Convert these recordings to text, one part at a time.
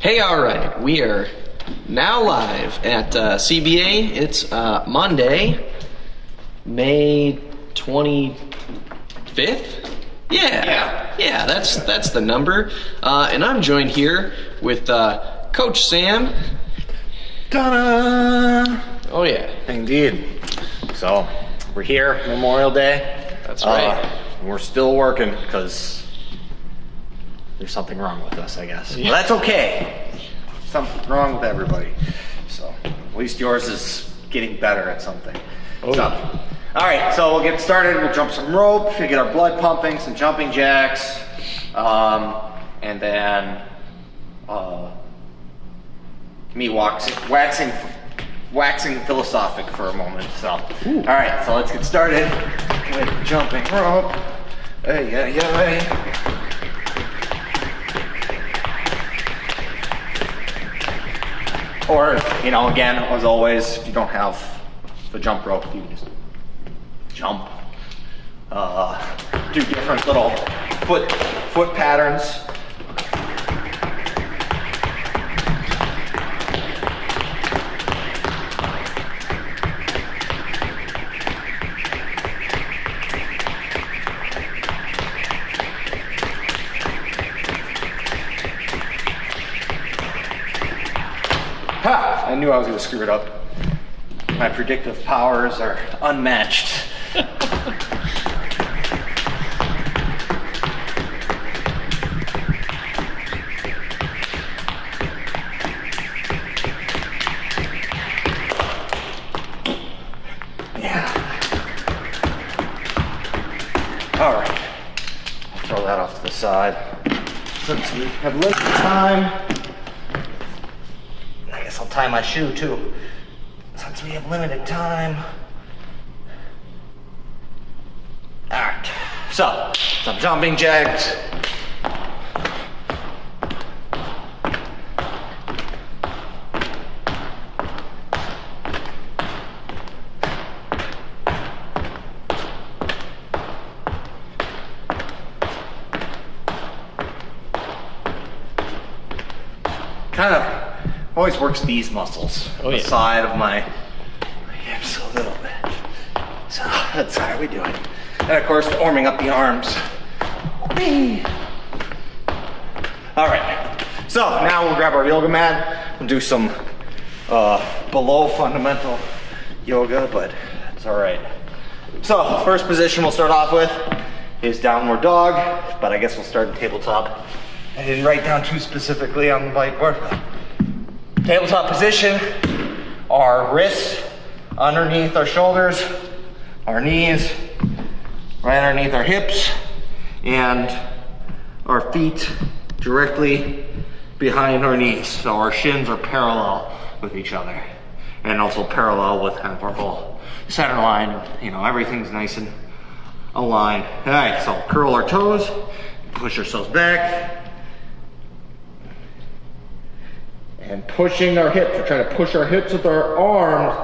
Hey, all right, we are now live at CBA. It's Monday, May 25th. Yeah, that's the number. And I'm joined here with Coach Sam. Ta-da! Oh yeah, Indeed. So we're here, Memorial Day. that's right. We're still working because there's something wrong with us, I guess. Yeah. Well, that's okay. Something wrong with everybody. So at least yours is getting better at something. Oh, so, yeah. all right, so we'll get started. We'll jump some rope, we'll get our blood pumping, some jumping jacks, and then me waxing philosophic for a moment. So, all right, so let's get started with jumping rope. Hey. Or, again, as always, if you don't have the jump rope, you can just jump. Do different little foot patterns. Ha! I knew I was going to screw it up. My predictive powers are unmatched. Yeah. All right. I'll throw that off to the side. Since we have limited time, I'll tie my shoe too, since we have limited time. All right, so some jumping jacks. Kind of always works these muscles on the side of my hips a little bit. So that's how we do it. And of course, warming up the arms. Whee! All right, so now we'll grab our yoga mat and do some below fundamental yoga, but that's all right. So first position we'll start off with is downward dog, but I guess we'll start in tabletop. I didn't write down too specifically on the whiteboard. Tabletop position, our wrists underneath our shoulders, our knees right underneath our hips, and our feet directly behind our knees. So our shins are parallel with each other, and also parallel with kind of our whole center line. Everything's nice and aligned. All right, so curl our toes, push ourselves back. And pushing our hips, we're trying to push our hips with our arms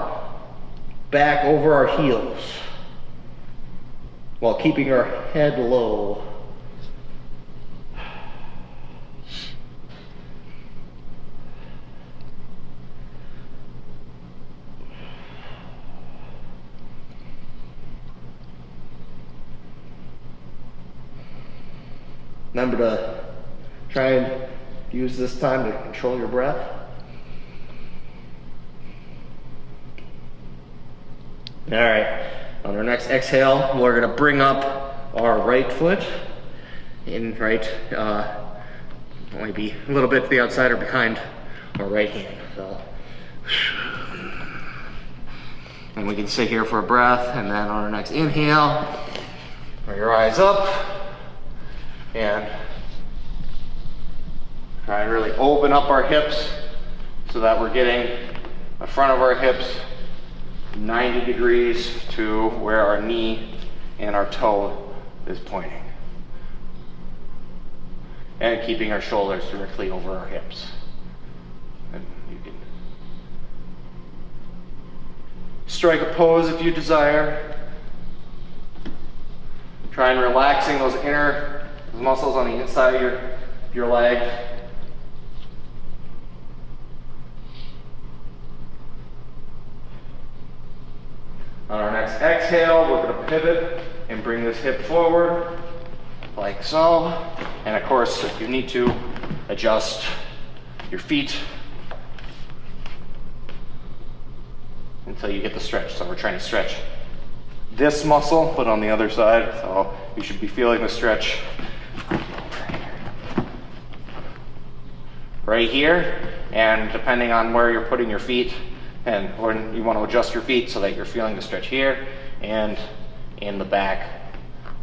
back over our heels while keeping our head low. Remember to try and use this time to control your breath. All right, on our next exhale, we're gonna bring up our right foot in maybe a little bit to the outside or behind our right hand. So, and we can sit here for a breath, and then on our next inhale, bring your eyes up and try and really open up our hips so that we're getting the front of our hips 90 degrees to where our knee and our toe is pointing. And keeping our shoulders directly over our hips. And you can strike a pose if you desire. Try and relaxing those muscles on the inside of your leg. exhale, we're gonna pivot and bring this hip forward, like so. And of course, if you need to, adjust your feet until you get the stretch. So we're trying to stretch this muscle, but on the other side. So you should be feeling the stretch right here. And depending on where you're putting your feet, and when you want to adjust your feet so that you're feeling the stretch here and in the back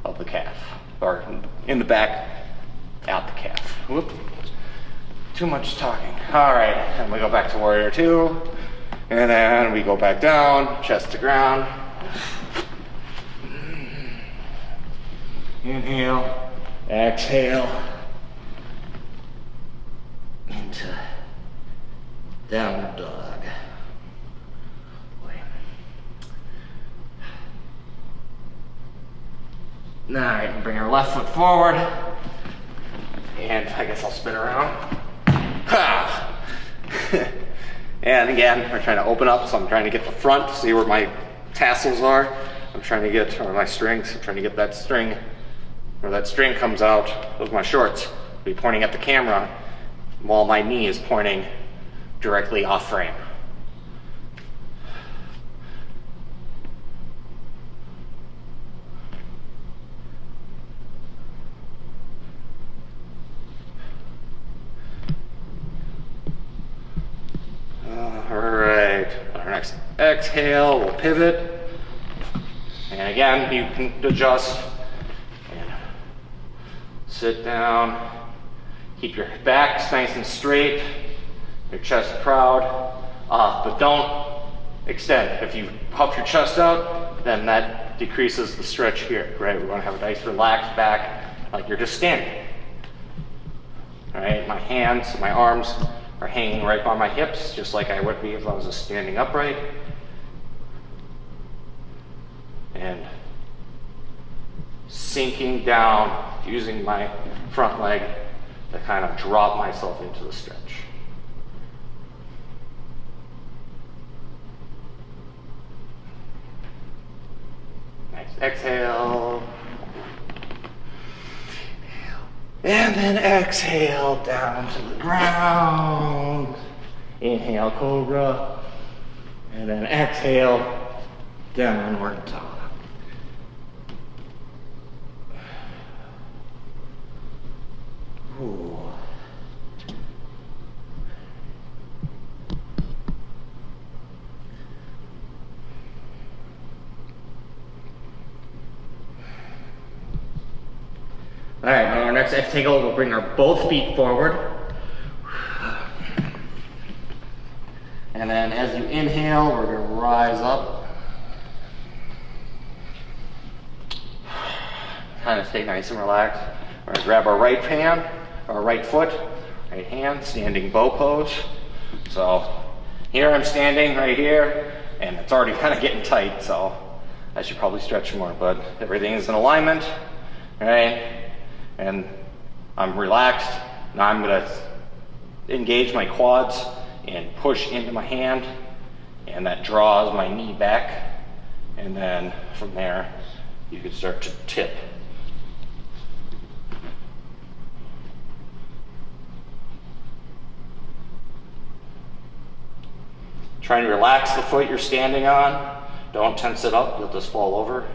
of the calf, or in the back out the calf. Whoop. Too much talking. All right, and we go back to warrior two, and then we go back down, chest to ground. Inhale, exhale, into downward dog. All right, bring our left foot forward, and I guess I'll spin around. And again, we're trying to open up, so I'm trying to get the front, see where my tassels are. I'm trying to get, or my strings, I'm trying to get that string, where that string comes out of my shorts. I'll be pointing at the camera while my knee is pointing directly off frame. Alright, on our next exhale, we'll pivot. And again, you can adjust and sit down. Keep your back nice and straight, your chest proud, but don't extend. If you puff your chest out, then that decreases the stretch here, right? We want to have a nice relaxed back, like you're just standing. All right, my hands, my arms are hanging right by my hips, just like I would be if I was just standing upright. And sinking down, using my front leg to kind of drop myself into the stretch. Nice. Exhale. And then exhale down to the ground. Inhale, cobra. And then exhale, downward dog. Ooh. All right, on our next exhale, we'll bring our both feet forward. And then as you inhale, we're gonna rise up. Kind of stay nice and relaxed. We're gonna grab our right hand, our right foot, right hand, standing bow pose. So here I'm standing right here, and it's already kind of getting tight, so I should probably stretch more, but everything is in alignment, right? And I'm relaxed. Now I'm gonna engage my quads and push into my hand, and that draws my knee back. And then from there, you can start to tip. Trying to relax the foot you're standing on. Don't tense it up, you'll just fall over.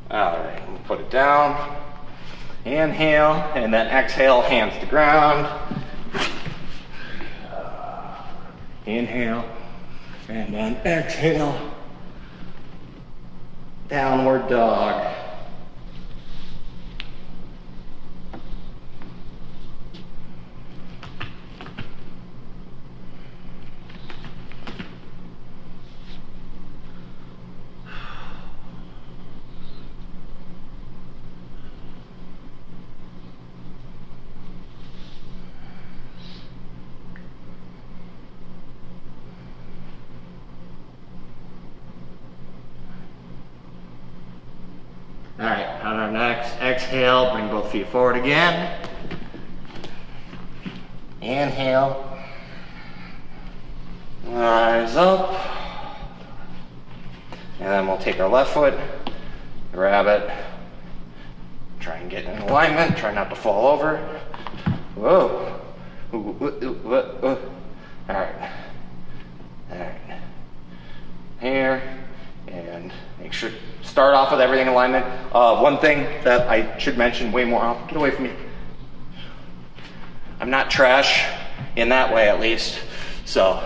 All right, we'll put it down. Inhale, and then exhale, hands to ground. Inhale, and then exhale. Downward dog. All right, on our next exhale, bring both feet forward again. Inhale. Rise up. And then we'll take our left foot, grab it, try and get in alignment, try not to fall over. Whoa. All right. All right. Here, and make sure, start off with everything in alignment. One thing that I should mention way more often, get away from me. I'm not trash in that way, at least. So,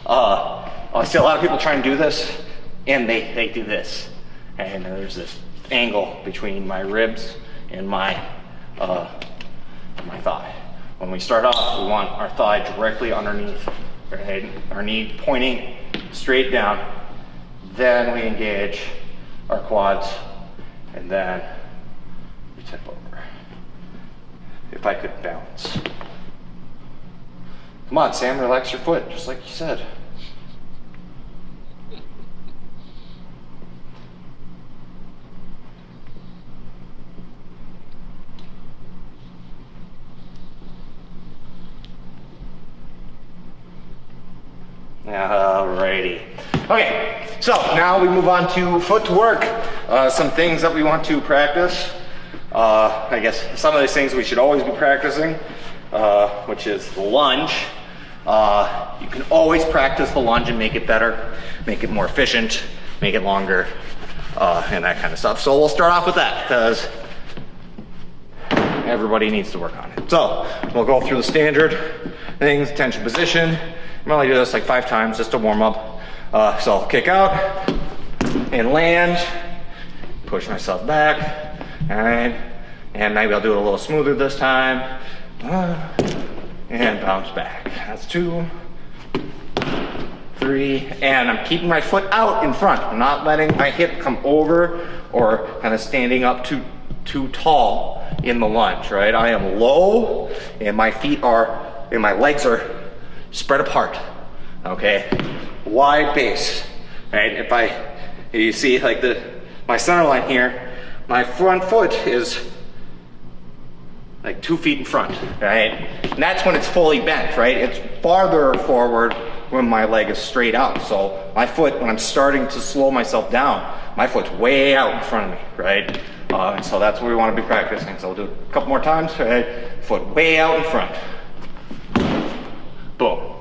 I see a lot of people try and do this, and they do this. And there's this angle between my ribs and my thigh. When we start off, we want our thigh directly underneath, right? Our knee pointing straight down. Then we engage our quads, and then we tip over. If I could balance. Come on, Sam, relax your foot, just like you said. Alrighty. Okay, so now we move on to footwork. Some things that we want to practice. I guess some of these things we should always be practicing, which is the lunge. You can always practice the lunge and make it better, make it more efficient, make it longer, and that kind of stuff. So we'll start off with that because everybody needs to work on it. So we'll go through the standard things, tension position. I'm only do this like 5 times just to warm up. So I'll kick out and land, push myself back, all right, and maybe I'll do it a little smoother this time, and bounce back. That's 2, 3, and I'm keeping my foot out in front. I'm not letting my hip come over or kind of standing up too tall in the lunge, right? I am low, and my legs are spread apart, okay? Wide base, right? If you see like my center line here, my front foot is like 2 feet in front, right? And that's when it's fully bent, right? It's farther forward when my leg is straight out. So my foot, when I'm starting to slow myself down, my foot's way out in front of me, right? And so that's what we want to be practicing. So we'll do a couple more times, right? Foot way out in front. Boom.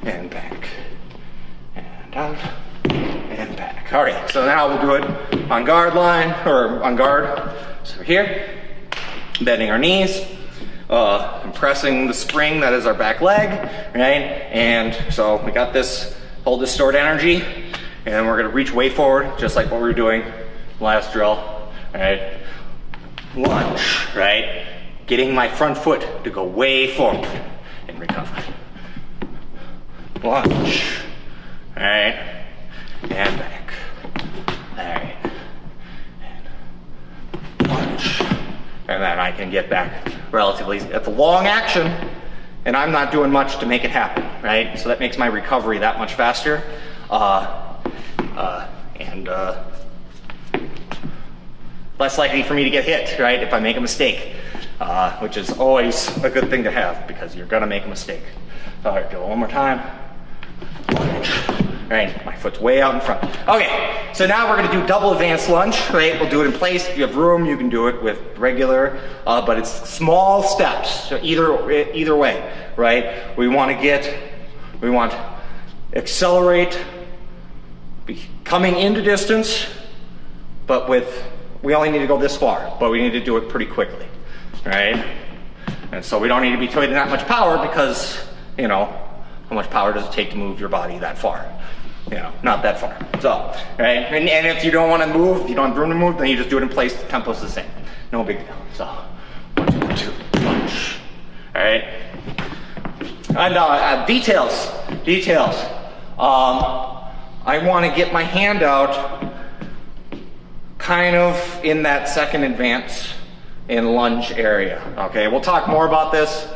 And back. And out. And back. All right, so now we'll do it on guard line, or on guard. So here, bending our knees, compressing the spring that is our back leg, right? And so we got this, hold this stored energy, and we're gonna reach way forward, just like what we were doing last drill, right? Lunge, right? Getting my front foot to go way forward and recover. Lunge, all right? And back, all right? And lunge. And then I can get back relatively. It's a long action, and I'm not doing much to make it happen, right? So that makes my recovery that much faster, and less likely for me to get hit, right? If I make a mistake, which is always a good thing to have because you're gonna make a mistake. All right, do it one more time. Right, my foot's way out in front. Okay, so now we're gonna do double advanced lunge, right? We'll do it in place. If you have room, you can do it with regular, but it's small steps, so either way, right? We want accelerate, coming into distance, but we only need to go this far, but we need to do it pretty quickly, right? And so we don't need to be doing that much power because, you know, how much power does it take to move your body that far? You know, not that far. So, right? And if you don't want to move, if you don't have room to move, then you just do it in place. The tempo's the same. No big deal. So, 1, 2, lunge. All right? And details. I want to get my hand out kind of in that second advance in lunge area. Okay, we'll talk more about this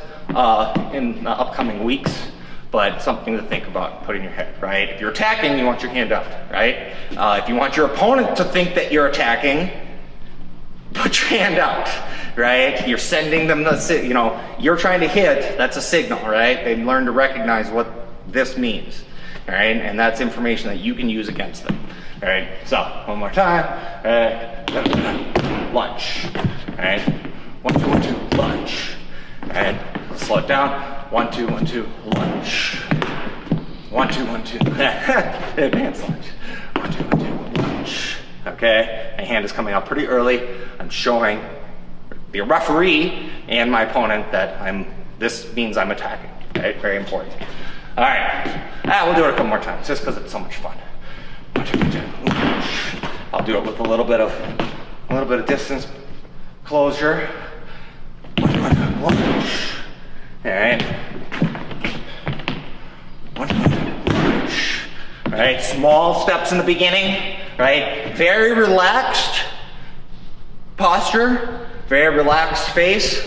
in the upcoming weeks. But something to think about, put in your head, right? If you're attacking, you want your hand up, right? If you want your opponent to think that you're attacking, put your hand out, right? You're sending them you're trying to hit, that's a signal, right? They learn to recognize what this means, all right? And that's information that you can use against them, all right? So, one more time, lunge, all right? 1, 2, 1, 2, lunge, all right? Let's slow it down. 1, 2, 1, 2, lunge. 1, 2, 1, 2, advanced lunge. 1, 2, 1, 2, lunge. Okay, my hand is coming out pretty early. I'm showing the referee and my opponent that this means I'm attacking. Okay, very important. All right, we'll do it a couple more times just because it's so much fun. 1, 2, 1, 2, lunge. I'll do it with a little bit of distance closure. 1, 2, 1, 2, lunge. All right. 1, 2, 1, 2, lunge. All right, small steps in the beginning, right? Very relaxed posture, very relaxed face,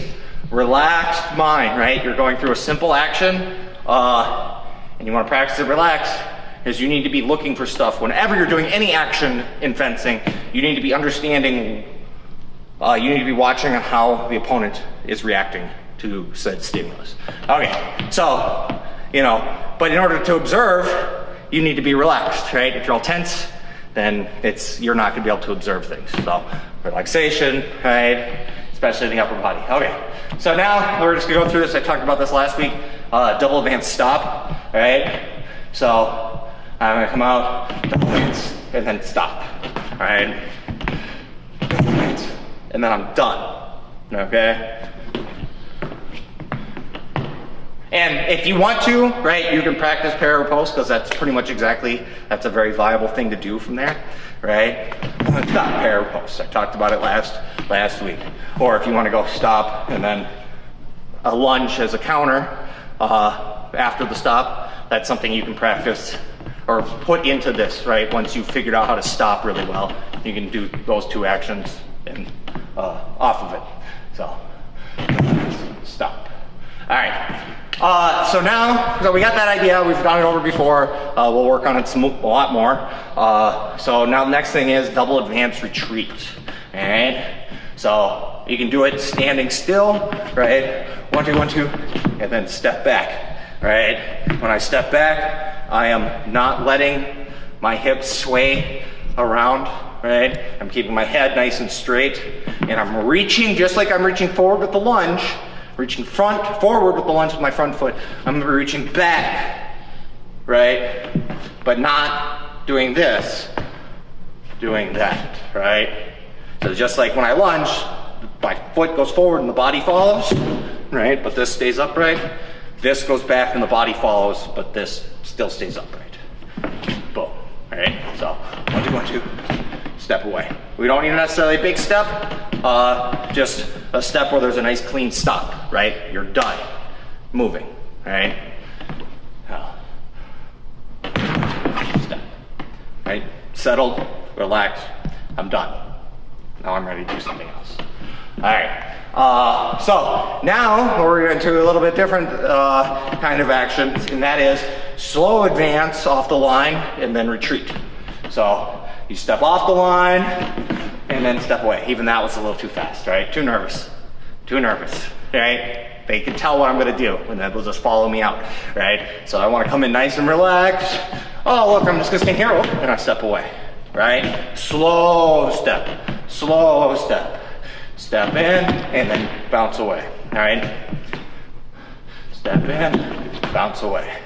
relaxed mind, right? You're going through a simple action, and you want to practice it relaxed, because you need to be looking for stuff. Whenever you're doing any action in fencing, you need to be understanding, you need to be watching how the opponent is reacting to said stimulus. Okay, so, but in order to observe, you need to be relaxed, right? If you're all tense, then you're not gonna be able to observe things. So, relaxation, right? Especially in the upper body. Okay, so now we're just gonna go through this. I talked about this last week, double advance stop, right? So, I'm gonna come out, double advance, and then stop, right? Double advance, and then I'm done, okay? And if you want to, right, you can practice parallel post, because that's pretty much that's a very viable thing to do from there, right? Stop parallel post. I talked about it last week. Or if you want to go stop and then a lunge as a counter after the stop, that's something you can practice or put into this, right? Once you've figured out how to stop really well, you can do those two actions and off of it. So, stop. All right. So we got that idea. We've gone it over before. We'll work on it a lot more. So now the next thing is double advance retreat. All right. So you can do it standing still, right? 1, 2, 1, 2, and then step back. Right. When I step back, I am not letting my hips sway around. Right. I'm keeping my head nice and straight, and I'm reaching just like I'm reaching forward with the lunge. Reaching forward with the lunge with my front foot. I'm gonna be reaching back, right? But not doing this, doing that, right? So just like when I lunge, my foot goes forward and the body follows, right? But this stays upright. This goes back and the body follows, but this still stays upright. Boom, right? So 1, 2, 1, 2, step away. We don't need necessarily a big step, just a step where there's a nice clean stop, right? You're done moving, right? Step, right? Settled, relaxed, I'm done. Now I'm ready to do something else. All right, so now we're into a little bit different kind of action, and that is slow advance off the line and then retreat. So you step off the line and then step away. Even that was a little too fast, right? Too nervous, right? They can tell what I'm gonna do and they'll just follow me out, right? So I wanna come in nice and relaxed. Oh, look, I'm just gonna stand here, and I step away, right? Slow step. Step in and then bounce away, all right? Step in, bounce away,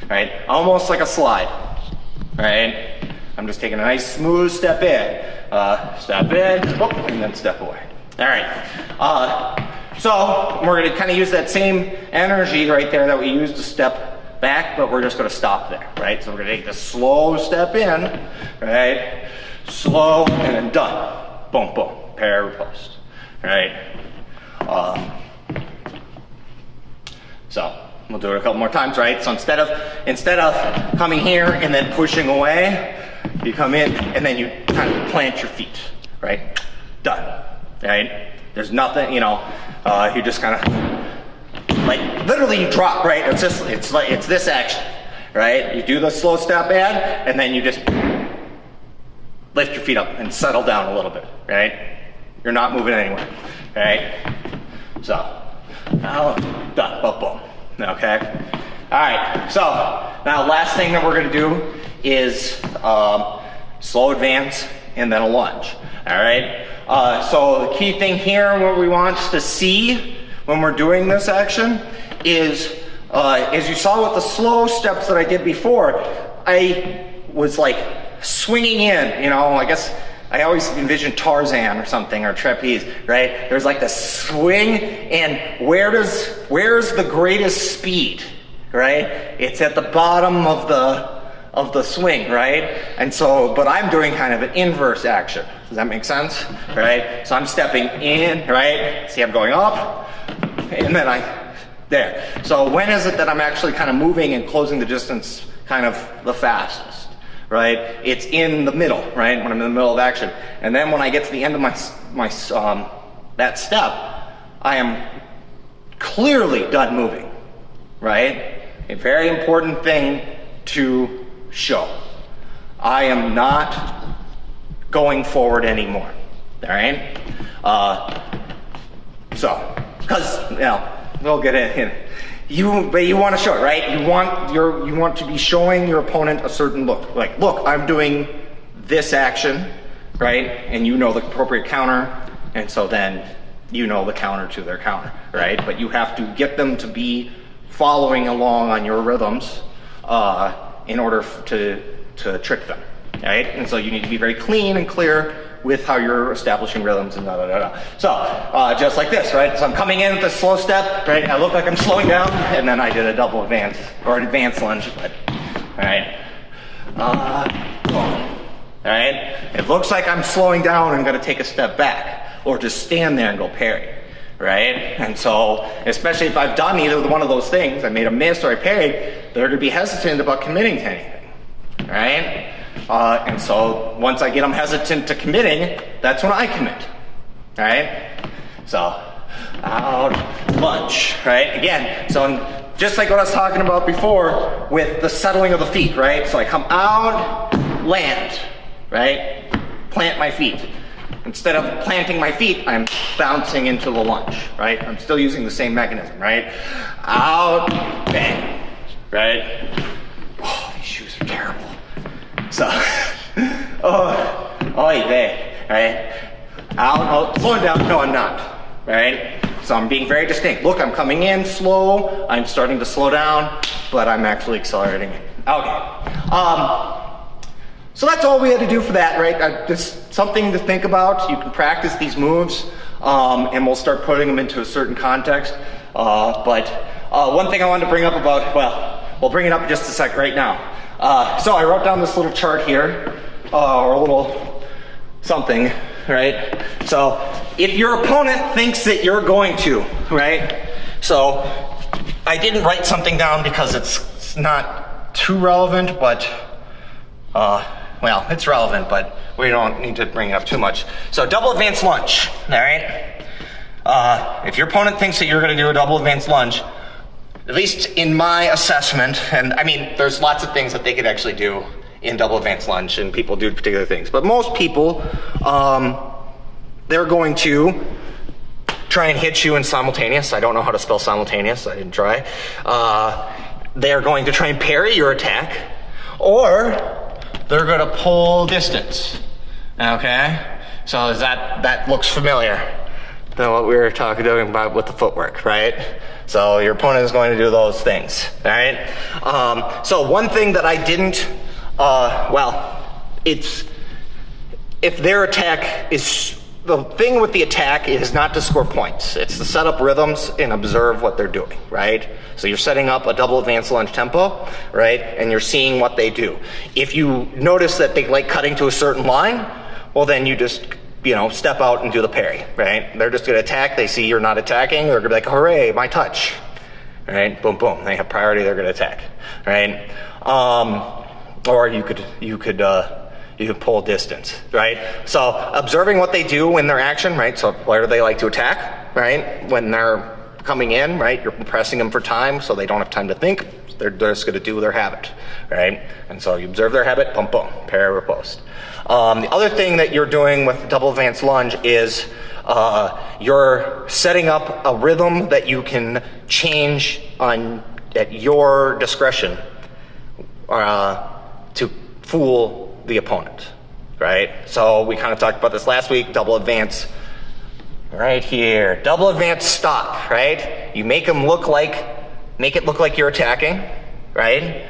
all right? Almost like a slide, all right? I'm just taking a nice smooth step in, and then step away. All right, so we're gonna kind of use that same energy right there that we used to step back, but we're just gonna stop there, right? So we're gonna take this slow step in, right? Slow, and then done. Boom, boom, parallel post, right? So we'll do it a couple more times, right? So instead of coming here and then pushing away, you come in and then you kind of plant your feet, right? Done, right? There's nothing, you just kind of like literally you drop, right? It's this action, right? You do the slow step in and then you just lift your feet up and settle down a little bit, right? You're not moving anywhere, right? So, now, done, boom, boom, okay? All right, so now last thing that we're gonna do is slow advance and then a lunge, all right? So the key thing here, what we want to see when we're doing this action is, as you saw with the slow steps that I did before, I was like swinging in, you know, I guess I always envision Tarzan or something, or trapeze, right? There's like this swing, and where's the greatest speed, right? It's at the bottom of the swing, right? And so, but I'm doing kind of an inverse action. Does that make sense? Right? So I'm stepping in, right? See, I'm going up, and then there. So when is it that I'm actually kind of moving and closing the distance kind of the fastest, right? It's in the middle, right? When I'm in the middle of action. And then when I get to the end of that step, I am clearly done moving, right? A very important thing to show. I am not going forward anymore, all right? So, because, you know, we'll get in. But you want to show it, right? You want to be showing your opponent a certain look. Like, look, I'm doing this action, right? And you know the appropriate counter, and so then you know the counter to their counter, right? But you have to get them to be following along on your rhythms in order to trick them, right? And so you need to be very clean and clear with how you're establishing rhythms and So, just like this, right? So I'm coming in with a slow step, right? I look like I'm slowing down, and then I did a double advance, or an advanced lunge, but, all right? Boom. All right? It looks like I'm slowing down and gonna take a step back, or just stand there and go parry, right? And so, especially if I've done either one of those things, I made a miss or I parried, they're gonna be hesitant about committing to anything, right? And so once I get them hesitant to committing, that's when I commit, right? So, out, lunge, right? Again, so just like what I was talking about before with the settling of the feet, right? So I come out, land, right? Plant my feet. Instead of planting my feet, I'm bouncing into the lunge, right? I'm still using the same mechanism, right? Out, bang, right? Oh, these shoes are terrible. So, right? Out, slowing down, no I'm not, right? So I'm being very distinct. Look, I'm coming in slow, I'm starting to slow down, but I'm actually accelerating it. Okay. So that's all we had to do for that, right? Just something to think about. You can practice these moves, and we'll start putting them into a certain context. But one thing I wanted to bring up about, well, we'll bring it up in just a sec right now. So I wrote down this little chart here, or a little something, right? So if your opponent thinks that you're going to, right? So I didn't write something down because it's not too relevant, but, well, it's relevant, but we don't need to bring it up too much. So double advanced lunge, all right? If your opponent thinks that you're going to do a double advanced lunge, at least in my assessment, and I mean, there's lots of things that they could actually do in double advanced lunge, and people do particular things. But most people, they're going to try and hit you in simultaneous. I don't know how to spell simultaneous. I didn't try. They're going to try and parry your attack, or they're going to pull distance. Okay? So that looks familiar than what we were talking about with the footwork, right? So your opponent is going to do those things, all right? So one thing that I didn't, it's, if their attack is, the thing with the attack is not to score points. It's to set up rhythms and observe what they're doing, right? So you're setting up a double advanced lunge tempo, right? And you're seeing what they do. If you notice that they like cutting to a certain line, well then you just, step out and do the parry, right? They're just gonna attack, they see you're not attacking, they're gonna be like, hooray, my touch, right? Boom, boom, they have priority, they're gonna attack, right? Or you could pull distance, right? So observing what they do in their action, right? So where do they like to attack, right? When they're coming in, right? You're pressing them for time, so they don't have time to think. They're just gonna do their habit, right? And so you observe their habit, boom, boom, parry, riposte. The other thing that you're doing with double advanced lunge is You're setting up a rhythm that you can change at your discretion to fool the opponent, right? So we kind of talked about this last week, double advance right here. Double advance stop, right? You make it look like you're attacking, right?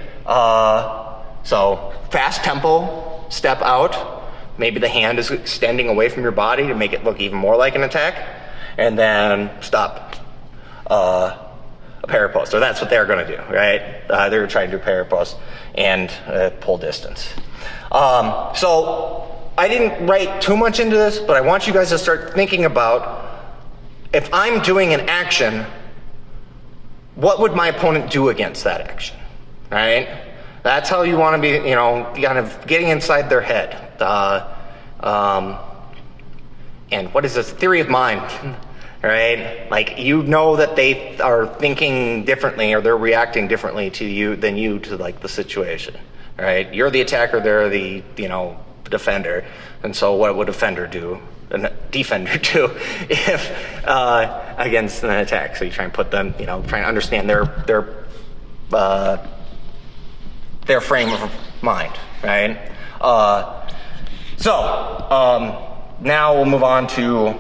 So fast tempo, step out. Maybe the hand is extending away from your body to make it look even more like an attack. And then stop. A parry post. Or that's what they're going to do, right? They're trying to do parry post and pull distance. So I didn't write too much into this, but I want you guys to start thinking about, if I'm doing an action, what would my opponent do against that action, right? That's how you want to be, kind of getting inside their head. And what is this? Theory of mind, right? Like, that they are thinking differently, or they're reacting differently to you to like the situation, right? You're the attacker, they're the, defender. And so what would a defender do if against an attack? So you try and put them, try and understand their frame of mind, right? Now we'll move on to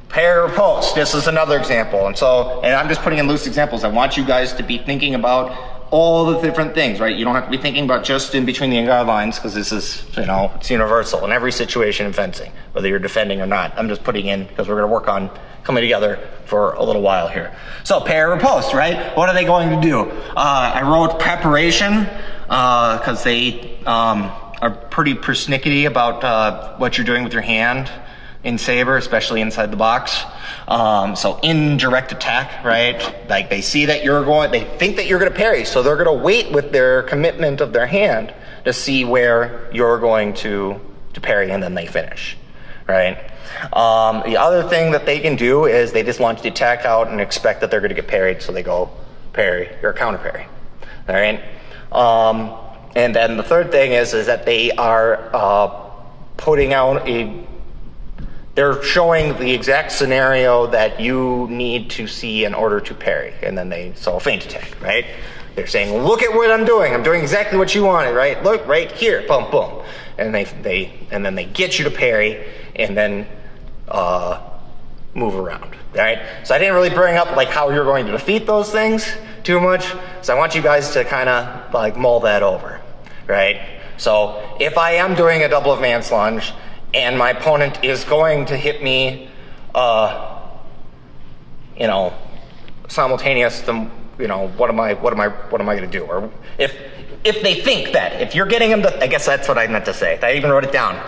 pair or post. This is another example. And I'm just putting in loose examples. I want you guys to be thinking about all the different things, right? You don't have to be thinking about just in between the in-guard lines, because this is, it's universal in every situation in fencing, whether you're defending or not. I'm just putting in because we're going to work on coming together for a little while here. So pair or post, right? What are they going to do? I wrote preparation because they are pretty persnickety about what you're doing with your hand in Saber, especially inside the box. So indirect attack, right? Like, they see that they think that you're going to parry, so they're going to wait with their commitment of their hand to see where you're going to parry, and then they finish, right? The other thing that they can do is they just launch the attack out and expect that they're going to get parried, so they go parry or counter parry, all right? And then the third thing is that they are putting out they're showing the exact scenario that you need to see in order to parry. And then a feint attack, right? They're saying, look at what I'm doing. I'm doing exactly what you wanted, right? Look, right here, boom, boom. And then they get you to parry and then move around, right? So I didn't really bring up like how you're going to defeat those things too much. So I want you guys to kind of like mull that over, right? So if I am doing a double advance lunge and my opponent is going to hit me, simultaneous, what am I going to do? Or if they think that, if you're getting them to, I guess that's what I meant to say. I even wrote it down.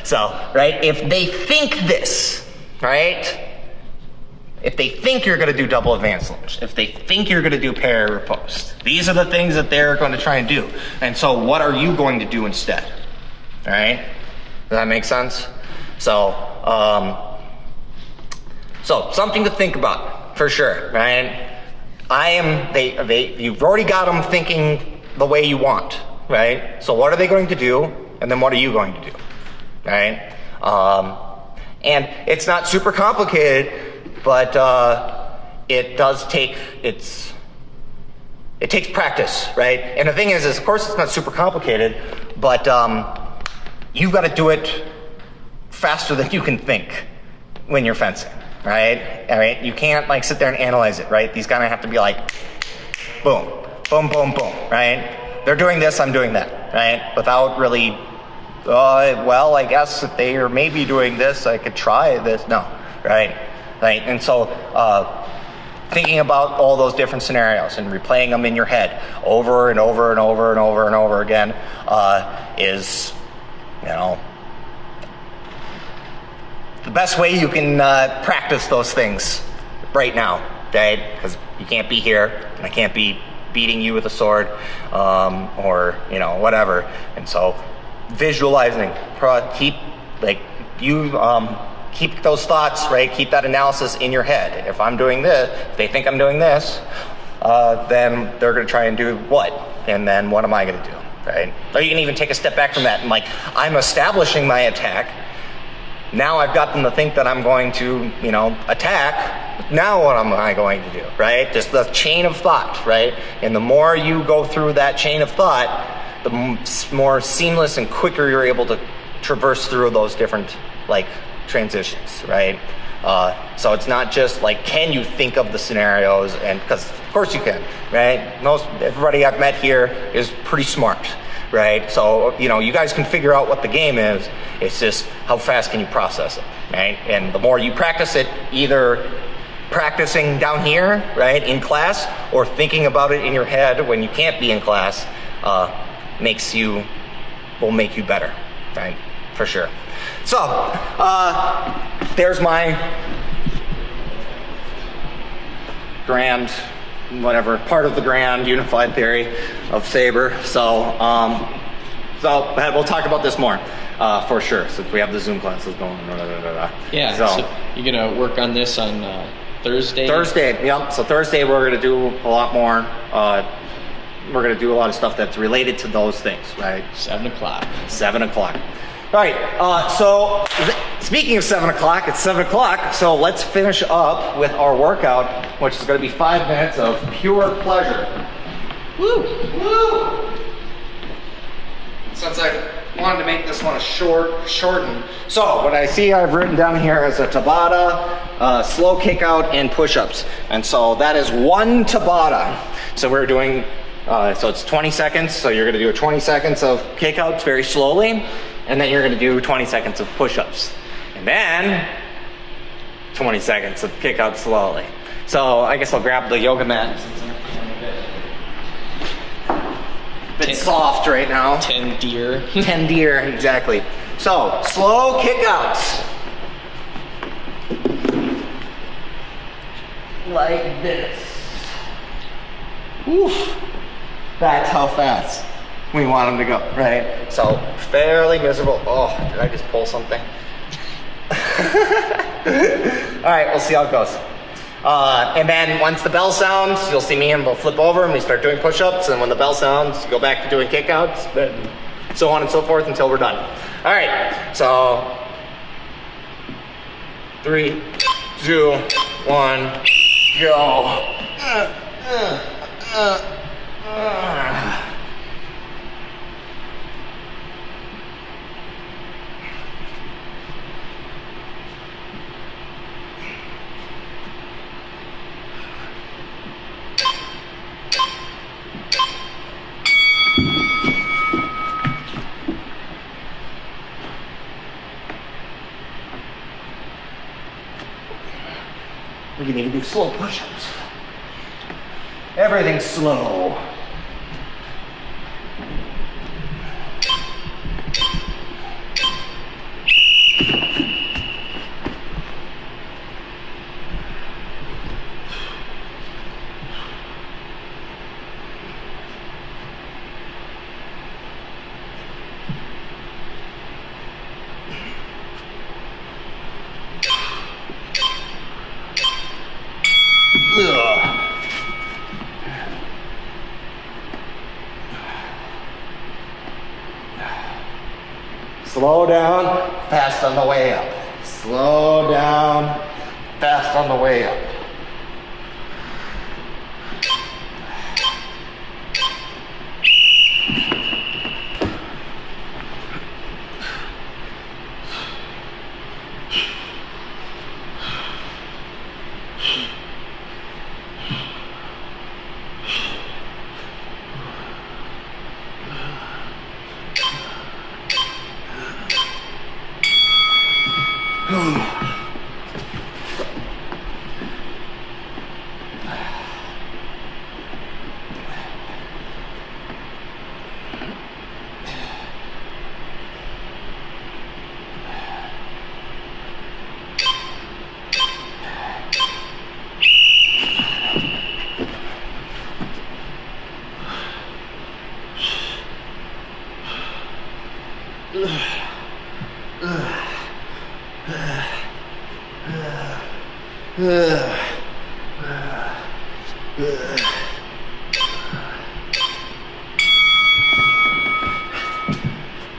So, right, if they think this, right? If they think you're going to do double advance lunge, if they think you're going to do parry or post, these are the things that they're going to try and do. And so what are you going to do instead? All right? Does that make sense? So something to think about for sure, right? You've already got them thinking the way you want, right? So what are they going to do? And then what are you going to do, right? And it's not super complicated, but it takes practice, right? And the thing is of course it's not super complicated, but you've got to do it faster than you can think when you're fencing, right? All right, you can't like sit there and analyze it, right? These kind of have to be like, boom, boom, boom, boom, right? They're doing this, I'm doing that, right? Without really, well, I guess if they are maybe doing this, I could try this. No, right? And so thinking about all those different scenarios and replaying them in your head over and over and over and over and over again is, the best way you can practice those things right now, right? Because you can't be here, and I can't be beating you with a sword, or whatever. And so, visualizing, keep those thoughts, right? Keep that analysis in your head. If I'm doing this, if they think I'm doing this, then they're going to try and do what? And then what am I going to do, right? Or you can even take a step back from that and I'm establishing my attack. Now I've got them to think that I'm going to, you know, attack. Now what am I going to do, right? Just the chain of thought, right? And the more you go through that chain of thought, the more seamless and quicker you're able to traverse through those different, like, transitions, right? So it's not just like, can you think of the scenarios? And because of course you can, right? Everybody I've met here is pretty smart, right? So, you know, you guys can figure out what the game is. It's just how fast can you process it, right? And the more you practice it, either practicing down here, right, in class, or thinking about it in your head when you can't be in class, will make you better, right? For sure. So, there's my grand, whatever, part of the grand unified theory of Saber. So we'll talk about this more, for sure, since we have the Zoom classes going. Yeah, so you're going to work on this on Thursday? Thursday, yep. So Thursday we're going to do a lot more. We're going to do a lot of stuff that's related to those things, right? 7 o'clock. 7 o'clock. All right, so speaking of 7 o'clock, it's 7 o'clock, so let's finish up with our workout, which is going to be 5 minutes of pure pleasure. Woo! Woo! Since I wanted to make this one shorten. So what I see I've written down here is a Tabata, slow kick out, and push-ups. And so that is 1 Tabata. So we're doing, so it's 20 seconds, so you're going to do 20 seconds of kick-outs very slowly. And then you're going to do 20 seconds of push-ups. And then 20 seconds of kick-outs slowly. So I guess I'll grab the yoga mat. Bit soft right now. 10 deer. 10 deer, exactly. So, slow kick-outs. Like this. Oof. That's how fast we want them to go, right? So, fairly miserable. Oh, did I just pull something? All right, we'll see how it goes. And then once the bell sounds, you'll see me and we'll flip over and we start doing push-ups. And when the bell sounds, go back to doing kickouts, so on and so forth until we're done. All right, so 3, 2, 1, go. We can even do slow push-ups. Everything's slow. Slow down, fast on the way up. Slow down, fast on the way up.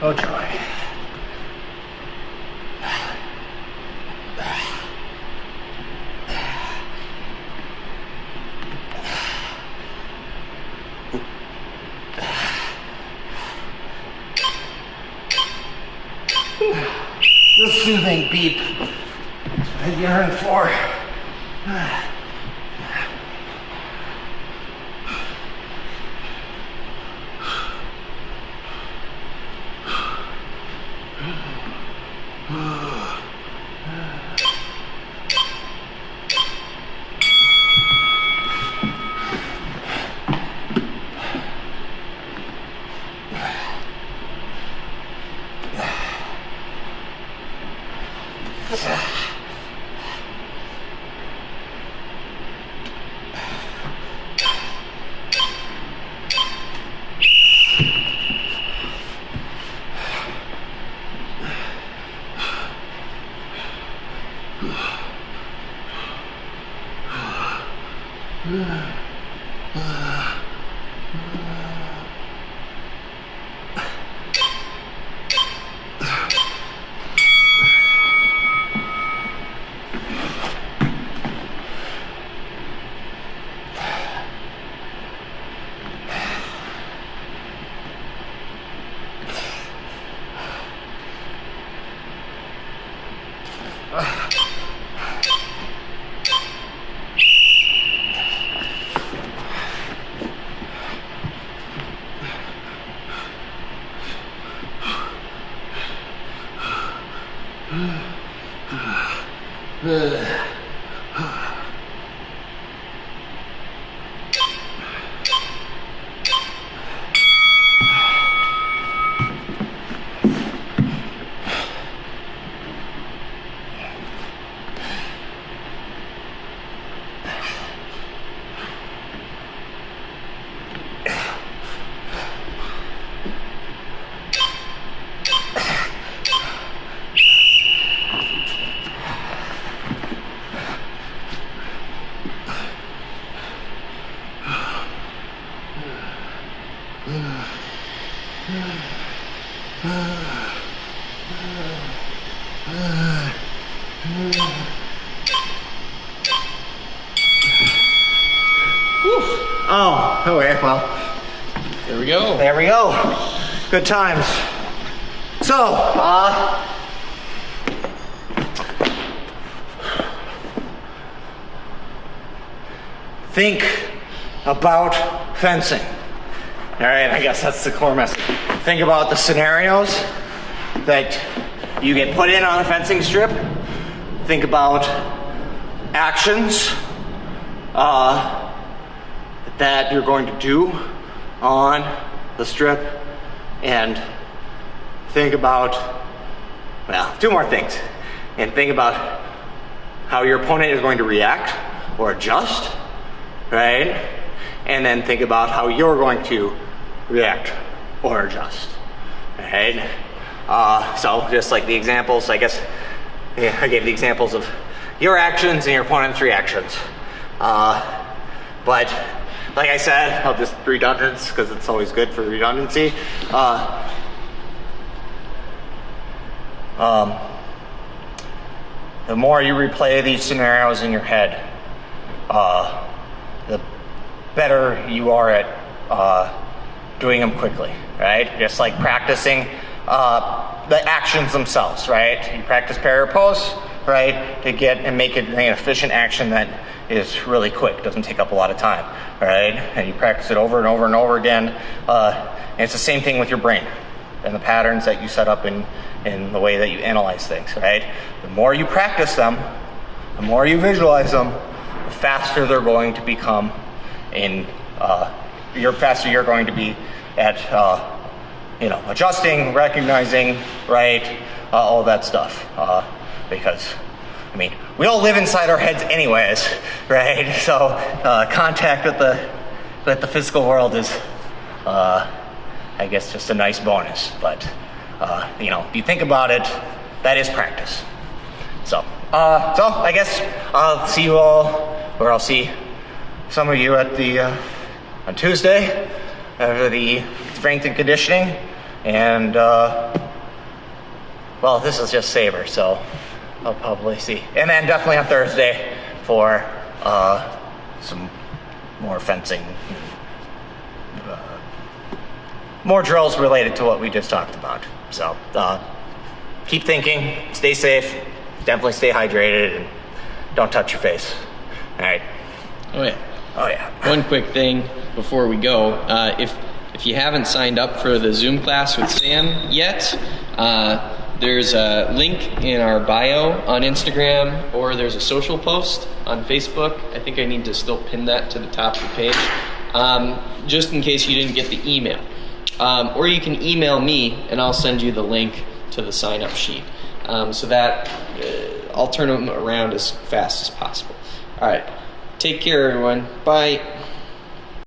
Oh joy. the soothing beep I yearn for. Oh, okay, well. There we go. There we go. Good times. So, think about fencing. All right, I guess that's the core message. Think about the scenarios that you get put in on a fencing strip. Think about actions that you're going to do on the strip, and think about, well, two more things. And think about how your opponent is going to react or adjust, right? And then think about how you're going to react or adjust, right? So just like the examples, I guess, yeah, I gave the examples of your actions and your opponent's reactions. But like I said, I'll just redundance because it's always good for redundancy. The more you replay these scenarios in your head, the better you are at doing them quickly, right? Just like practicing the actions themselves, right? You practice parry or post, right, to get and make it an efficient action that is really quick, doesn't take up a lot of time, right? And you practice it over and over and over again. And it's the same thing with your brain and the patterns that you set up in the way that you analyze things, right? The more you practice them, the more you visualize them, the faster they're going to become faster you're going to be at, adjusting, recognizing, right? All that stuff. Because, I mean, we all live inside our heads anyways, right? So contact with the physical world is, I guess, just a nice bonus. But, if you think about it, that is practice. So I guess I'll see you all, or I'll see some of you at the on Tuesday for the strength and conditioning, and this is just Saber, so I'll probably see. And then definitely on Thursday for some more fencing, more drills related to what we just talked about. So keep thinking, stay safe, definitely stay hydrated, and don't touch your face. All right. Oh yeah. Oh yeah. One quick thing before we go, if you haven't signed up for the Zoom class with Sam yet, there's a link in our bio on Instagram, or there's a social post on Facebook. I think I need to still pin that to the top of the page, just in case you didn't get the email. Or you can email me, and I'll send you the link to the sign-up sheet, so that I'll turn them around as fast as possible. All right. Take care, everyone. Bye.